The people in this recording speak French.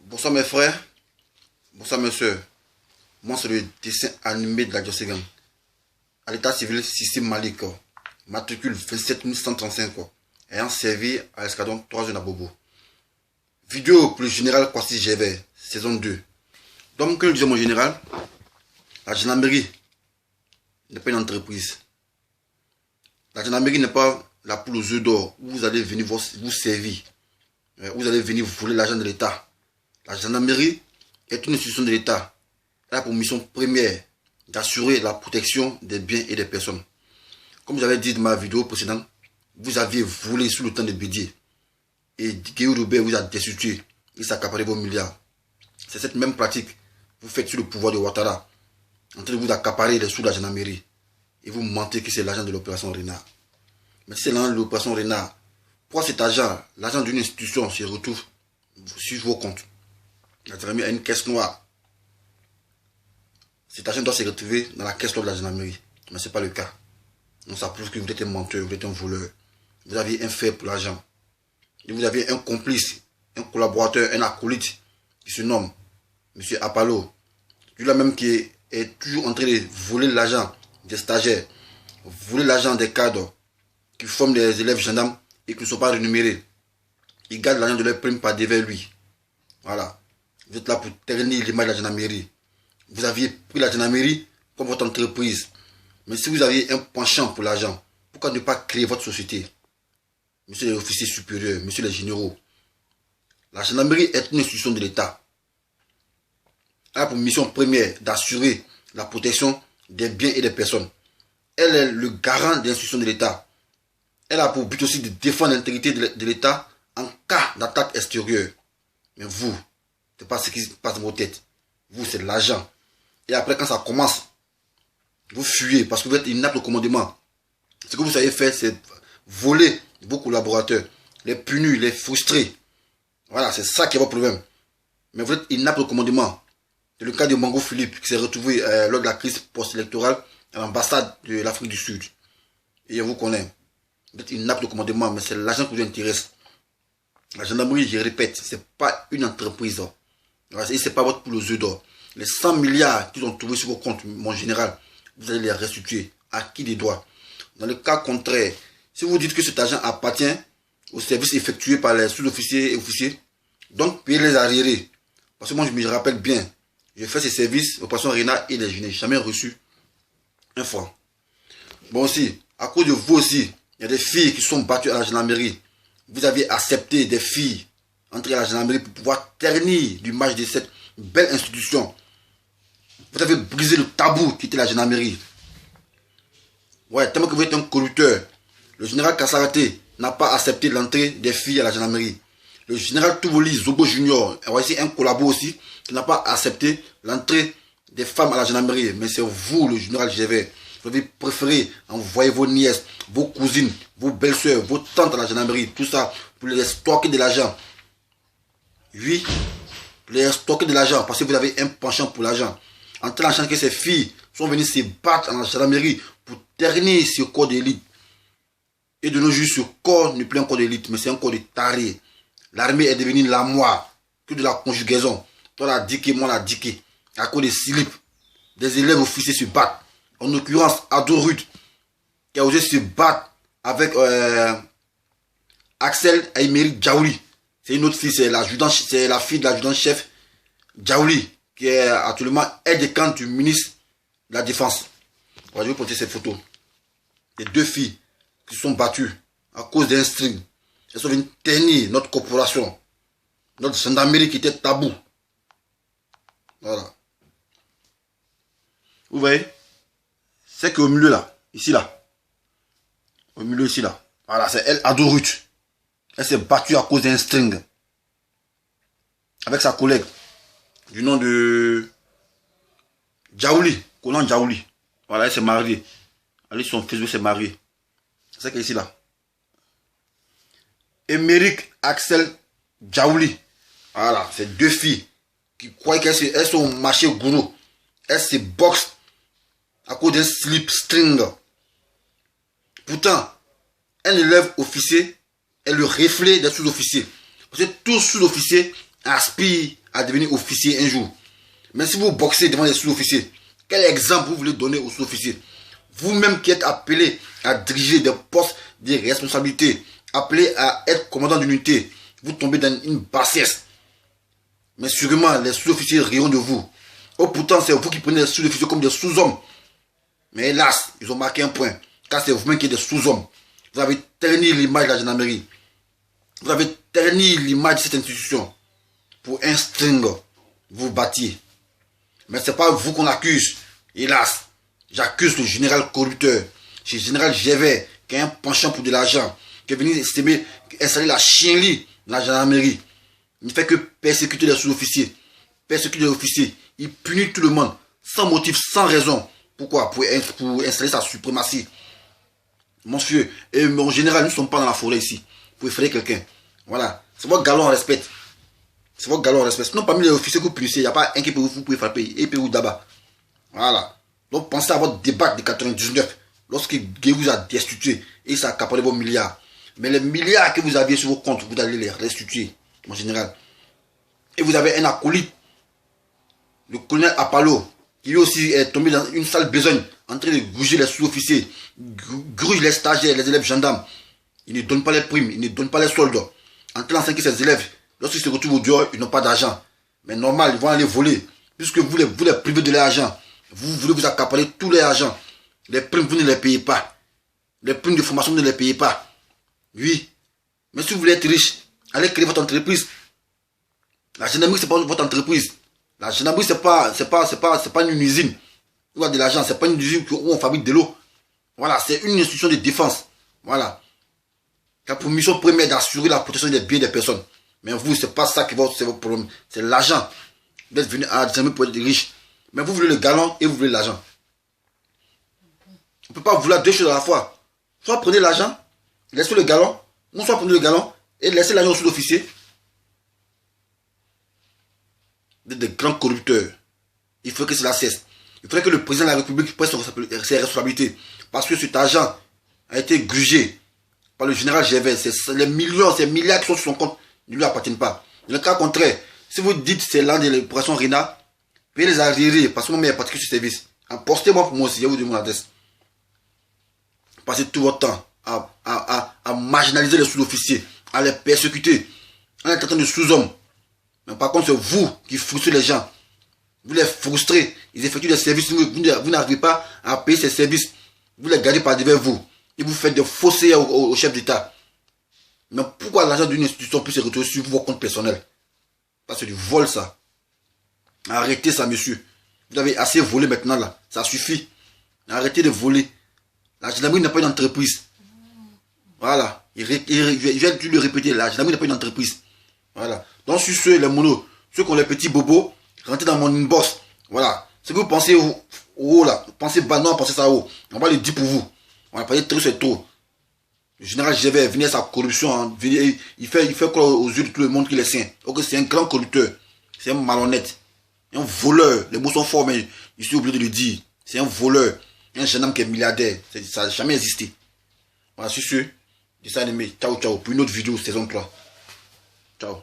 Bonsoir mes frères, bonsoir mes soeurs. Moi c'est le dessin animé de la Dioségan. À l'état civil, Sissim Malik, matricule 27135, ayant servi à l'escadron 3 à Bobo. Vidéo pour le général Kwasi Gévert, saison 2. Donc, que le disait mon général, la gendarmerie n'est pas une entreprise. La gendarmerie n'est pas la poule aux œufs d'or où vous allez venir vous servir. Vous allez venir voler l'argent de l'État. La gendarmerie est une institution de l'État. Elle a pour mission première d'assurer la protection des biens et des personnes. Comme j'avais dit dans ma vidéo précédente, vous aviez volé sous le temps de Bédier. Et Guillaume Robert vous a destitué. Il s'est accaparé vos milliards. C'est cette même pratique que vous faites sur le pouvoir de Ouattara. En train de vous accaparer les sous de la gendarmerie. Et vous mentez que c'est l'argent de l'opération Renard. Mais si c'est l'argent de l'opération Renard, pourquoi cet argent, l'argent d'une institution, se retrouve sur vos comptes? La gendarmerie a une caisse noire. Cet argent doit se retrouver dans la caisse noire de la gendarmerie. Mais ce n'est pas le cas. Donc ça prouve que vous êtes un menteur, vous êtes un voleur. Vous avez un fait pour l'argent. Et vous avez un complice, un collaborateur, un acolyte qui se nomme M. Apollo. Lui-là même qui est toujours en train de voler l'argent des stagiaires, voler l'argent des cadres qui forment des élèves gendarmes et qui ne sont pas rémunérés. Ils gardent l'argent de leur prime par devers lui. Voilà. Vous êtes là pour ternir l'image de la gendarmerie. Vous aviez pris la gendarmerie comme votre entreprise. Mais si vous aviez un penchant pour l'argent, pourquoi ne pas créer votre société? Monsieur les officiers supérieurs, monsieur les généraux, la gendarmerie est une institution de l'État. Elle a pour mission première d'assurer la protection des biens et des personnes. Elle est le garant de l'institution de l'État. Elle a pour but aussi de défendre l'intégrité de l'État en cas d'attaque extérieure. Mais vous, ce n'est pas ce qui se passe dans vos têtes. Vous, c'est l'argent. Et après, quand ça commence, vous fuyez parce que vous êtes inapte au commandement. Ce que vous savez faire, c'est voler vos collaborateurs, les punir, les frustrer. Voilà, c'est ça qui est votre problème. Mais vous êtes inapte au commandement. C'est le cas de Mango Philippe qui s'est retrouvé lors de la crise post-électorale à l'ambassade de l'Afrique du Sud. Et on vous connaît. Vous êtes inapte au commandement, mais c'est l'argent qui vous intéresse. La gendarmerie, je répète, ce n'est pas une entreprise. Voilà, ce n'est pas votre poule aux œufs d'or. Les 100 milliards qu'ils ont trouvés sur vos comptes, mon général, vous allez les restituer. À qui des droits? Dans le cas contraire, si vous dites que cet argent appartient aux services effectués par les sous-officiers et officiers, donc payez les arriérés. Parce que moi, je me rappelle bien, j'ai fait ces services, opération Renard, et je n'ai jamais reçu un franc. Bon aussi, à cause de vous aussi, il y a des filles qui sont battues à la gendarmerie. Vous avez accepté des filles entrer à la gendarmerie pour pouvoir ternir l'image de cette belle institution. Vous avez brisé le tabou qui était la gendarmerie. Ouais, tellement que vous êtes un corrupteur. Le général Kassaraté n'a pas accepté l'entrée des filles à la gendarmerie. Le général Touvoli Zobo Junior, ici un collabo aussi, qui n'a pas accepté l'entrée des femmes à la gendarmerie. Mais c'est vous, le général Gévert. Vous avez préféré envoyer vos nièces, vos cousines, vos belles-sœurs, vos tantes à la gendarmerie. Tout ça pour les stocker de l'argent. Oui, pour les stocker de l'argent parce que vous avez un penchant pour l'argent. En tel enchant que ces filles sont venues se battre à la gendarmerie pour ternir ce corps d'élite. Et de nos jours, ce corps n'est plus un corps d'élite, mais c'est un corps de taré. L'armée est devenue la moi, que de la conjugaison. Toi la diqué, moi la diqué. À cause des slips, des élèves officiers se battent. En l'occurrence, Ado Ruth, qui a osé se battre avec Axel Aymeri Djaouli. C'est une autre fille, c'est la fille de l'adjudant-chef Djaouli, qui est actuellement aide-de-camp du ministre de la Défense. Je vais vous montrer ces photos. Les deux filles qui sont battues à cause d'un string. Elles sont venues ternir notre corporation, notre gendarmerie qui était tabou. Voilà. Vous voyez? C'est qu'au milieu là, ici là. Au milieu ici là. Voilà, c'est elle, Ado Ruth. Elle s'est battue à cause d'un string. Avec sa collègue. Du nom de Djaouli. Konan Djaouli. Voilà, elle s'est mariée. Elle est sur son Facebook, s'est mariée. C'est qu'ici là. Émeric Axel Djaouli. Voilà, c'est deux filles qui croient qu'elles sont au marché gourou. Elles se boxent à cause d'un slip string. Pourtant, un élève officier est le reflet des sous-officiers. Parce que tout sous-officier aspire à devenir officier un jour. Mais si vous boxez devant les sous-officiers, quel exemple vous voulez donner aux sous-officiers? Vous-même qui êtes appelé à diriger des postes de responsabilité, appelé à être commandant d'unité, vous tombez dans une bassesse. Mais sûrement, les sous-officiers rieront de vous. Oh, pourtant, c'est vous qui prenez les sous-officiers comme des sous-hommes. Mais hélas, ils ont marqué un point. Car c'est vous-même qui êtes des sous-hommes. Vous avez terni l'image de la gendarmerie. Vous avez terni l'image de cette institution. Pour un string, vous battiez. Mais ce n'est pas vous qu'on accuse. Hélas, j'accuse le général corrupteur. C'est le général Gévais qui a un penchant pour de l'argent. Qui est venu installer la chienlit dans la gendarmerie. Il ne fait que persécuter les sous-officiers. Persécuter les officiers. Il punit tout le monde. Sans motif, sans raison. Pourquoi? Pour installer sa suprématie. Monsieur, et en général, nous ne sommes pas dans la forêt ici. Pour effrayer quelqu'un. Voilà. C'est votre galon, on respecte. C'est votre galon, on respecte. Sinon, parmi les officiers que vous punissez, il n'y a pas un qui peut vous pouvez frapper. Et puis vous d'abord. Voilà. Donc, pensez à votre débat de 99. Lorsque Gué vous a destitué. Et ça a accaparé vos milliards. Mais les milliards que vous aviez sur vos comptes, vous allez les restituer. En général. Et vous avez un acolyte. Le colonel Apollo. Qui lui aussi est tombé dans une sale besogne. En train de gruger les sous-officiers. Gruge les stagiaires, les élèves gendarmes. Il ne donne pas les primes. Il ne donne pas les soldes. En train d'enseigner ses élèves. Lorsqu'ils se retrouvent au dehors, ils n'ont pas d'argent. Mais normal, ils vont aller voler. Puisque vous les privez de l'argent. Vous voulez vous accaparer tous les argent. Les primes, vous ne les payez pas. Les primes de formation, vous ne les payez pas. Oui. Mais si vous voulez être riche, allez créer votre entreprise. La gendarmerie, ce n'est pas votre entreprise. La gendarmerie, ce n'est pas une usine. Où il y a de l'argent. Ce n'est pas une usine où on fabrique de l'eau. Voilà, c'est une institution de défense. Voilà. Qui a pour mission première d'assurer la protection des biens des personnes. Mais vous, ce n'est pas ça qui va, c'est votre problème. C'est l'argent. Vous êtes venu à la gendarmerie pour être riche. Mais vous voulez le galon et vous voulez l'argent. On ne peut pas vouloir deux choses à la fois. Soit prenez l'argent, laissez le galon, ou soit prenez le galon et laissez l'argent au sous-officier. Vous êtes des grands corrupteurs. Il faut que cela cesse. Il faudrait que le président de la République prenne ses responsabilités. Parce que cet argent a été grugé par le général Gévais. Les millions, ces milliards qui sont sur son compte ne lui appartiennent pas. Dans le cas contraire, si vous dites que c'est l'un de l'opération RINA, payez les arriérés parce que moi, je suis particulier sur service. Postez-moi pour moi aussi, je vous donne mon adresse. Passez tout votre temps à marginaliser les sous-officiers, à les persécuter, en les traitant de sous-hommes. Mais par contre, c'est vous qui frustrez les gens. Vous les frustrez. Ils effectuent des services. Vous n'arrivez pas à payer ces services. Vous les gardez par devers vous. Et vous faites des faussaires au chef d'État. Mais pourquoi l'argent d'une institution peut se retrouver sur vos comptes personnels? Parce que c'est du vol, ça. Arrêtez ça, monsieur. Vous avez assez volé maintenant, là. Ça suffit. Arrêtez de voler. La gendarmerie n'est pas une entreprise. Voilà. Je viens de le répéter. La gendarmerie n'est pas une entreprise. Voilà. Donc, sur ceux, les monos, ceux qui ont les petits bobos, rentrez dans mon inbox. Voilà. Ce que vous pensez au haut, là. Pensez bas, non, pensez ça haut. On va le dire pour vous. On va parler trop, c'est trop. Le général Gévais venait à sa corruption. Hein, il fait quoi aux yeux de tout le monde qu'il est saint. Ok, c'est un grand corrupteur. C'est un malhonnête. Un voleur. Les mots sont forts, mais je suis obligé de le dire. C'est un voleur. Un jeune homme qui est milliardaire. Ça n'a jamais existé. Voilà, sur ce, dessin animé. Ciao, ciao. Pour une autre vidéo, saison 3. Ciao.